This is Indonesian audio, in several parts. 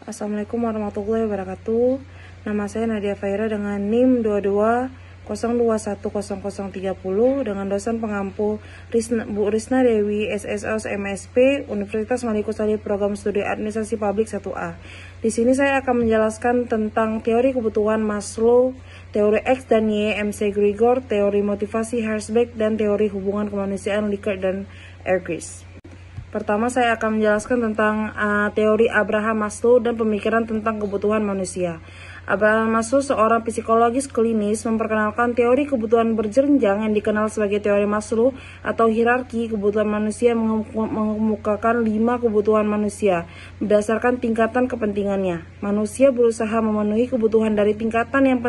Assalamualaikum warahmatullahi wabarakatuh. Nama saya Nadia Faira dengan NIM 2202100030 dengan dosen pengampu Bu Risna Dewi SSOS MSP Universitas Malikusari Program Studi Administrasi Publik 1A. Di sini saya akan menjelaskan tentang teori kebutuhan Maslow, teori X dan Y MC-Gregor, teori motivasi Herzberg, dan teori hubungan kemanusiaan Likert dan Erkis. Pertama, saya akan menjelaskan tentang teori Abraham Maslow dan pemikiran tentang kebutuhan manusia. Abraham Maslow, seorang psikologis klinis, memperkenalkan teori kebutuhan berjenjang yang dikenal sebagai teori Maslow atau hierarki kebutuhan manusia, mengemukakan 5 kebutuhan manusia berdasarkan tingkatan kepentingannya. Manusia berusaha memenuhi kebutuhan dari tingkatan yang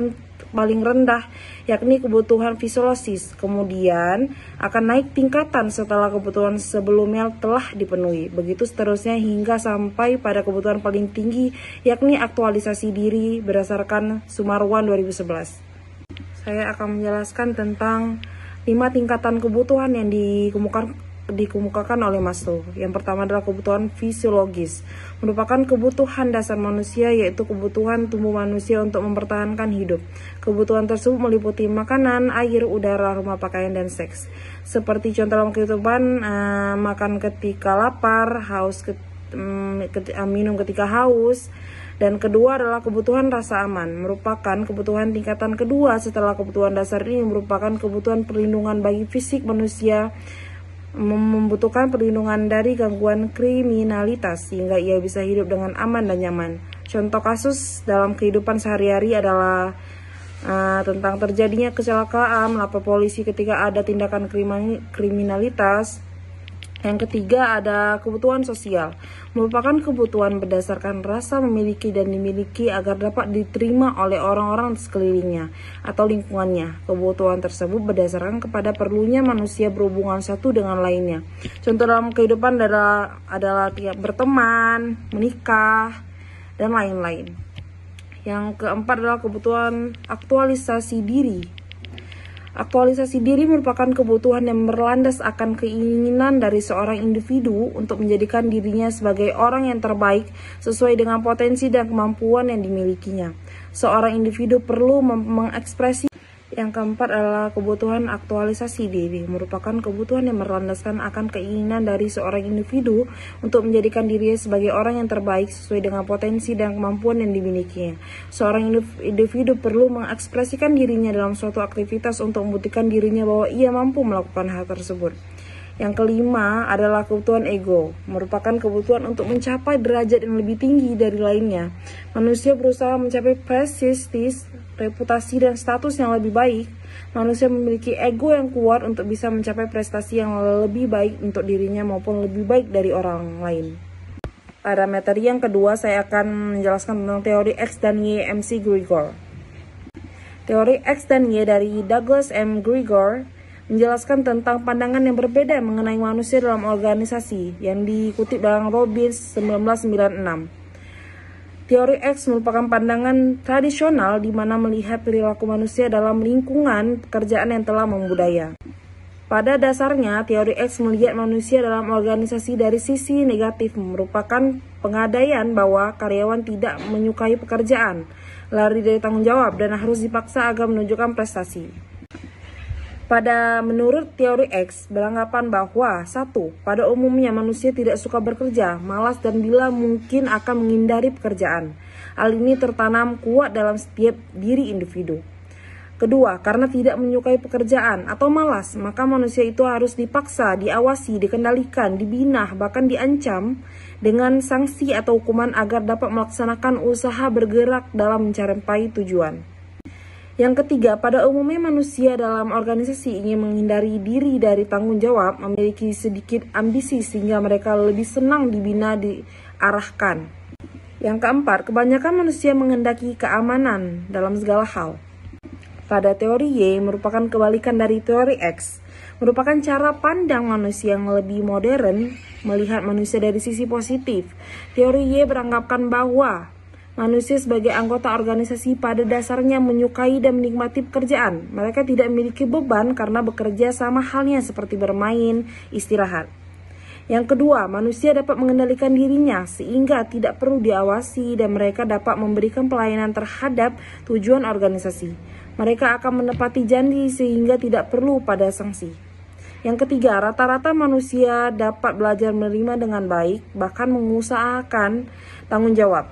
paling rendah, yakni kebutuhan fisiologis, kemudian akan naik tingkatan setelah kebutuhan sebelumnya telah dipenuhi. Begitu seterusnya hingga sampai pada kebutuhan paling tinggi, yakni aktualisasi diri berdasarkan Sumarwan 2011. Saya akan menjelaskan tentang 5 tingkatan kebutuhan yang dikemukakan oleh Maslow. Yang pertama adalah kebutuhan fisiologis, merupakan kebutuhan dasar manusia, yaitu kebutuhan tubuh manusia untuk mempertahankan hidup. Kebutuhan tersebut meliputi makanan, air, udara, rumah, pakaian, dan seks. Seperti contoh dalam kehidupan, makan ketika lapar, minum ketika haus. Dan kedua adalah kebutuhan rasa aman, merupakan kebutuhan tingkatan kedua setelah kebutuhan dasar ini, merupakan kebutuhan perlindungan bagi fisik manusia, membutuhkan perlindungan dari gangguan kriminalitas sehingga ia bisa hidup dengan aman dan nyaman. Contoh kasus dalam kehidupan sehari-hari adalah tentang terjadinya kecelakaan, lapor polisi ketika ada tindakan kriminalitas. Yang ketiga ada kebutuhan sosial, merupakan kebutuhan berdasarkan rasa memiliki dan dimiliki agar dapat diterima oleh orang-orang sekelilingnya atau lingkungannya. Kebutuhan tersebut berdasarkan kepada perlunya manusia berhubungan satu dengan lainnya. Contoh dalam kehidupan adalah berteman, menikah, dan lain-lain. Yang keempat adalah kebutuhan aktualisasi diri. Aktualisasi diri merupakan kebutuhan yang berlandas akan keinginan dari seorang individu untuk menjadikan dirinya sebagai orang yang terbaik sesuai dengan potensi dan kemampuan yang dimilikinya. Seorang individu perlu mengekspresi. Yang keempat adalah kebutuhan aktualisasi diri, merupakan kebutuhan yang berlandaskan akan keinginan dari seorang individu untuk menjadikan dirinya sebagai orang yang terbaik sesuai dengan potensi dan kemampuan yang dimilikinya. Seorang individu perlu mengekspresikan dirinya dalam suatu aktivitas untuk membuktikan dirinya bahwa ia mampu melakukan hal tersebut. Yang kelima adalah kebutuhan ego, merupakan kebutuhan untuk mencapai derajat yang lebih tinggi dari lainnya. Manusia berusaha mencapai prestis, reputasi, dan status yang lebih baik. Manusia memiliki ego yang kuat untuk bisa mencapai prestasi yang lebih baik untuk dirinya maupun lebih baik dari orang lain. Pada materi yang kedua, saya akan menjelaskan tentang teori X dan Y MC-Gregor. Teori X dan Y dari Douglas M. Gregor menjelaskan tentang pandangan yang berbeda mengenai manusia dalam organisasi yang dikutip dalam Robbins 1996. Teori X merupakan pandangan tradisional di mana melihat perilaku manusia dalam lingkungan pekerjaan yang telah membudaya. Pada dasarnya, teori X melihat manusia dalam organisasi dari sisi negatif, merupakan pengandaian bahwa karyawan tidak menyukai pekerjaan, lari dari tanggung jawab, dan harus dipaksa agar menunjukkan prestasi. Menurut teori X, beranggapan bahwa 1. Pada umumnya manusia tidak suka bekerja, malas, dan bila mungkin akan menghindari pekerjaan. Hal ini tertanam kuat dalam setiap diri individu. Kedua, karena tidak menyukai pekerjaan atau malas, maka manusia itu harus dipaksa, diawasi, dikendalikan, dibina, bahkan diancam dengan sanksi atau hukuman agar dapat melaksanakan usaha bergerak dalam mencapai tujuan. Yang ketiga, pada umumnya manusia dalam organisasi ingin menghindari diri dari tanggung jawab, memiliki sedikit ambisi sehingga mereka lebih senang dibina, diarahkan. Yang keempat, kebanyakan manusia menghendaki keamanan dalam segala hal. Pada teori Y merupakan kebalikan dari teori X, merupakan cara pandang manusia yang lebih modern, melihat manusia dari sisi positif. Teori Y beranggapan bahwa manusia sebagai anggota organisasi pada dasarnya menyukai dan menikmati pekerjaan. Mereka tidak memiliki beban karena bekerja sama halnya seperti bermain, istirahat. Yang kedua, manusia dapat mengendalikan dirinya sehingga tidak perlu diawasi dan mereka dapat memberikan pelayanan terhadap tujuan organisasi. Mereka akan menepati janji sehingga tidak perlu pada sanksi. Yang ketiga, rata-rata manusia dapat belajar menerima dengan baik, bahkan mengusahakan tanggung jawab.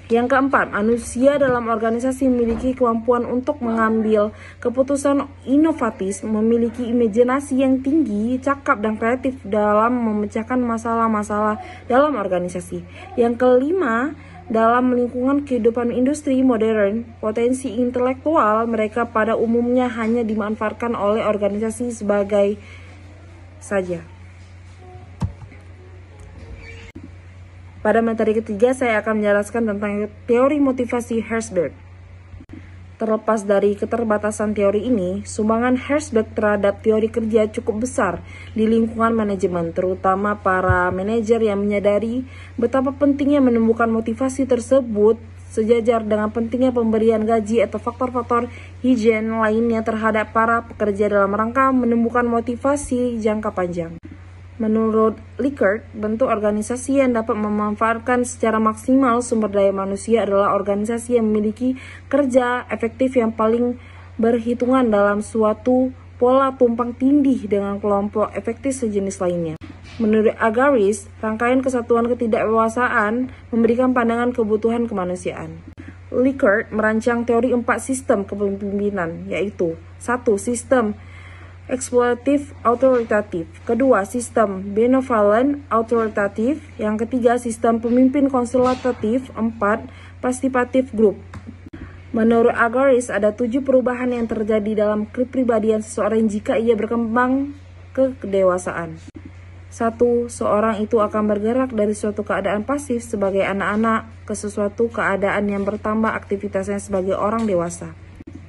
Yang keempat, manusia dalam organisasi memiliki kemampuan untuk mengambil keputusan inovatif, memiliki imajinasi yang tinggi, cakap dan kreatif dalam memecahkan masalah-masalah dalam organisasi. Yang kelima, dalam lingkungan kehidupan industri modern, potensi intelektual mereka pada umumnya hanya dimanfaatkan oleh organisasi sebagai saja. Pada materi ketiga, saya akan menjelaskan tentang teori motivasi Herzberg. Terlepas dari keterbatasan teori ini, sumbangan Herzberg terhadap teori kerja cukup besar di lingkungan manajemen, terutama para manajer yang menyadari betapa pentingnya menemukan motivasi tersebut sejajar dengan pentingnya pemberian gaji atau faktor-faktor higien lainnya terhadap para pekerja dalam rangka menemukan motivasi jangka panjang. Menurut Likert, bentuk organisasi yang dapat memanfaatkan secara maksimal sumber daya manusia adalah organisasi yang memiliki kerja efektif yang paling berhitungan dalam suatu pola tumpang tindih dengan kelompok efektif sejenis lainnya. Menurut Agaris, rangkaian kesatuan ketidakdewasaan memberikan pandangan kebutuhan kemanusiaan. Likert merancang teori 4 sistem kepemimpinan, yaitu 1. Sistem eksploitatif autoritatif, kedua sistem benevolent autoritatif, yang ketiga sistem pemimpin konsultatif, 4 pastipatif group. Menurut Agaris, ada 7 perubahan yang terjadi dalam kepribadian seseorang jika ia berkembang ke kedewasaan. 1. Seorang itu akan bergerak dari suatu keadaan pasif sebagai anak-anak ke sesuatu keadaan yang bertambah aktivitasnya sebagai orang dewasa.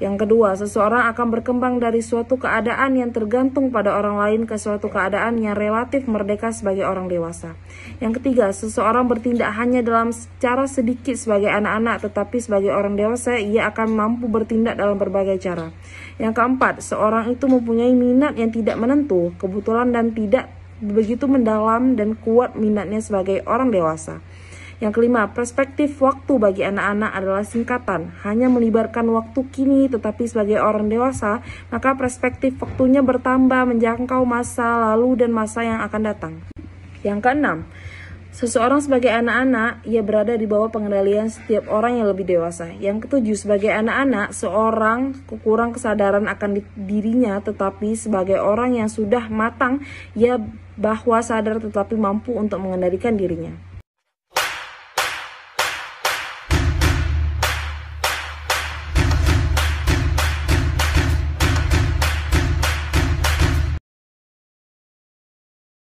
Yang kedua, seseorang akan berkembang dari suatu keadaan yang tergantung pada orang lain ke suatu keadaan yang relatif merdeka sebagai orang dewasa. Yang ketiga, seseorang bertindak hanya dalam cara sedikit sebagai anak-anak, tetapi sebagai orang dewasa ia akan mampu bertindak dalam berbagai cara. Yang keempat, seorang itu mempunyai minat yang tidak menentu, kebetulan dan tidak begitu mendalam dan kuat minatnya sebagai orang dewasa. Yang kelima, perspektif waktu bagi anak-anak adalah singkatan, hanya melibatkan waktu kini, tetapi sebagai orang dewasa, maka perspektif waktunya bertambah menjangkau masa lalu dan masa yang akan datang. Yang keenam, seseorang sebagai anak-anak, ia berada di bawah pengendalian setiap orang yang lebih dewasa. Yang ketujuh, sebagai anak-anak, seorang kurang kesadaran akan dirinya, tetapi sebagai orang yang sudah matang, ia bahwa sadar tetapi mampu untuk mengendalikan dirinya.